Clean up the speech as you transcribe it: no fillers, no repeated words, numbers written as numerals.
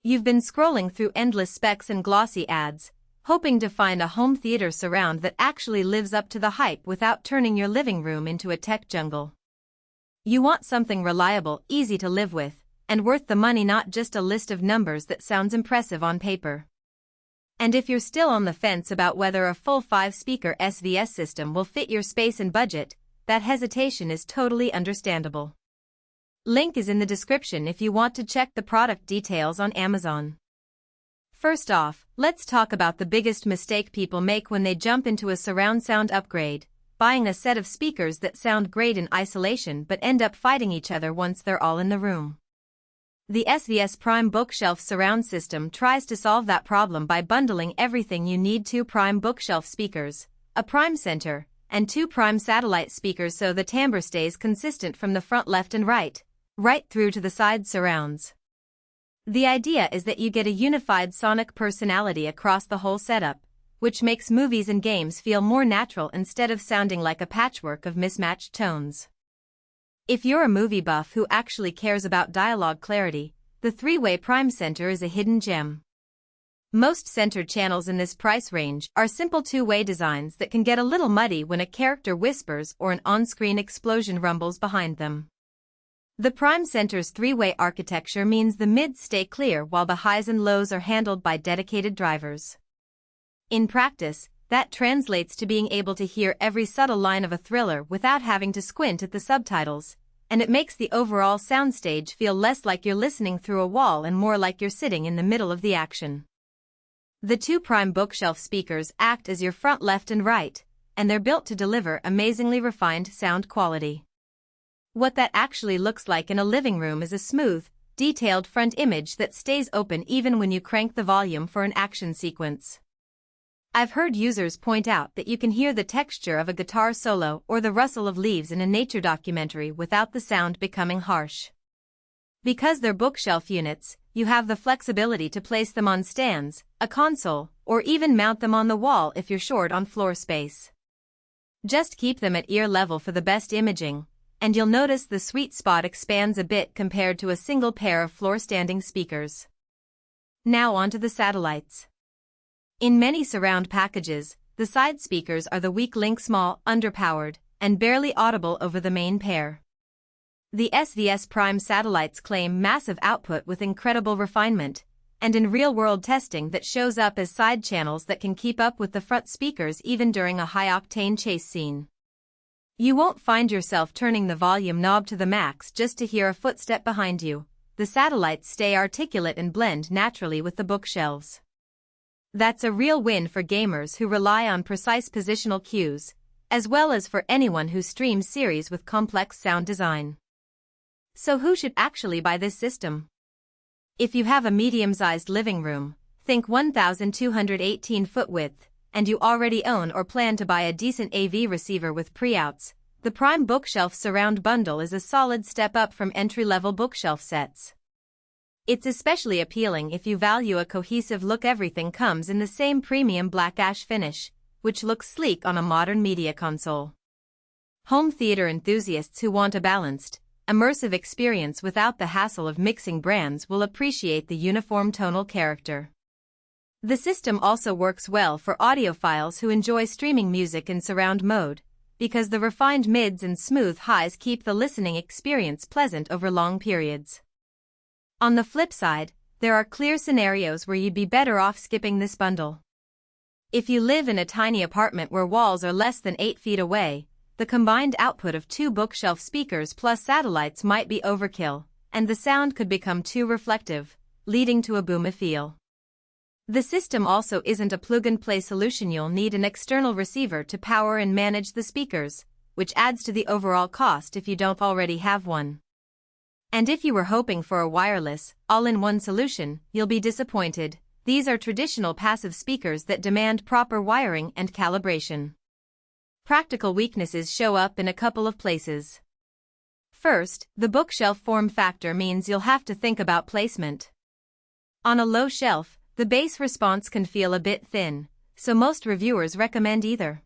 You've been scrolling through endless specs and glossy ads, hoping to find a home theater surround that actually lives up to the hype without turning your living room into a tech jungle. You want something reliable, easy to live with, and worth the money, not just a list of numbers that sounds impressive on paper. And if you're still on the fence about whether a full 5-speaker SVS system will fit your space and budget, that hesitation is totally understandable. Link is in the description if you want to check the product details on Amazon. First off, let's talk about the biggest mistake people make when they jump into a surround sound upgrade, buying a set of speakers that sound great in isolation but end up fighting each other once they're all in the room. The SVS Prime Bookshelf surround system tries to solve that problem by bundling everything you need: 2 Prime Bookshelf speakers, a Prime Center, and 2 Prime Satellite speakers so the timbre stays consistent from the front left and right through to the side surrounds. The idea is that you get a unified sonic personality across the whole setup, which makes movies and games feel more natural instead of sounding like a patchwork of mismatched tones. If you're a movie buff who actually cares about dialogue clarity, the 3-way Prime Center is a hidden gem. Most center channels in this price range are simple 2-way designs that can get a little muddy when a character whispers or an on-screen explosion rumbles behind them. The Prime Center's 3-way architecture means the mids stay clear while the highs and lows are handled by dedicated drivers. In practice, that translates to being able to hear every subtle line of a thriller without having to squint at the subtitles, and it makes the overall soundstage feel less like you're listening through a wall and more like you're sitting in the middle of the action. The 2 Prime Bookshelf speakers act as your front left and right, and they're built to deliver amazingly refined sound quality. What that actually looks like in a living room is a smooth, detailed front image that stays open even when you crank the volume for an action sequence. I've heard users point out that you can hear the texture of a guitar solo or the rustle of leaves in a nature documentary without the sound becoming harsh. Because they're bookshelf units, you have the flexibility to place them on stands, a console, or even mount them on the wall if you're short on floor space. Just keep them at ear level for the best imaging, and you'll notice the sweet spot expands a bit compared to a single pair of floor-standing speakers. Now onto the satellites. In many surround packages, the side speakers are the weak link, small, underpowered, and barely audible over the main pair. The SVS Prime satellites claim massive output with incredible refinement, and in real-world testing that shows up as side channels that can keep up with the front speakers even during a high-octane chase scene. You won't find yourself turning the volume knob to the max just to hear a footstep behind you. The satellites stay articulate and blend naturally with the bookshelves. That's a real win for gamers who rely on precise positional cues, as well as for anyone who streams series with complex sound design. So who should actually buy this system? If you have a medium-sized living room, think 1,218 foot width, and you already own or plan to buy a decent AV receiver with pre-outs, the Prime Bookshelf Surround Bundle is a solid step up from entry-level bookshelf sets. It's especially appealing if you value a cohesive look. Everything comes in the same premium black ash finish, which looks sleek on a modern media console. Home theater enthusiasts who want a balanced, immersive experience without the hassle of mixing brands will appreciate the uniform tonal character. The system also works well for audiophiles who enjoy streaming music in surround mode, because the refined mids and smooth highs keep the listening experience pleasant over long periods. On the flip side, there are clear scenarios where you'd be better off skipping this bundle. If you live in a tiny apartment where walls are less than 8 feet away, the combined output of 2 bookshelf speakers plus satellites might be overkill, and the sound could become too reflective, leading to a boomy feel. The system also isn't a plug-and-play solution. You'll need an external receiver to power and manage the speakers, which adds to the overall cost if you don't already have one. And if you were hoping for a wireless, all-in-one solution, you'll be disappointed. These are traditional passive speakers that demand proper wiring and calibration. Practical weaknesses show up in a couple of places. First, the bookshelf form factor means you'll have to think about placement. On a low shelf, the bass response can feel a bit thin, so most reviewers recommend either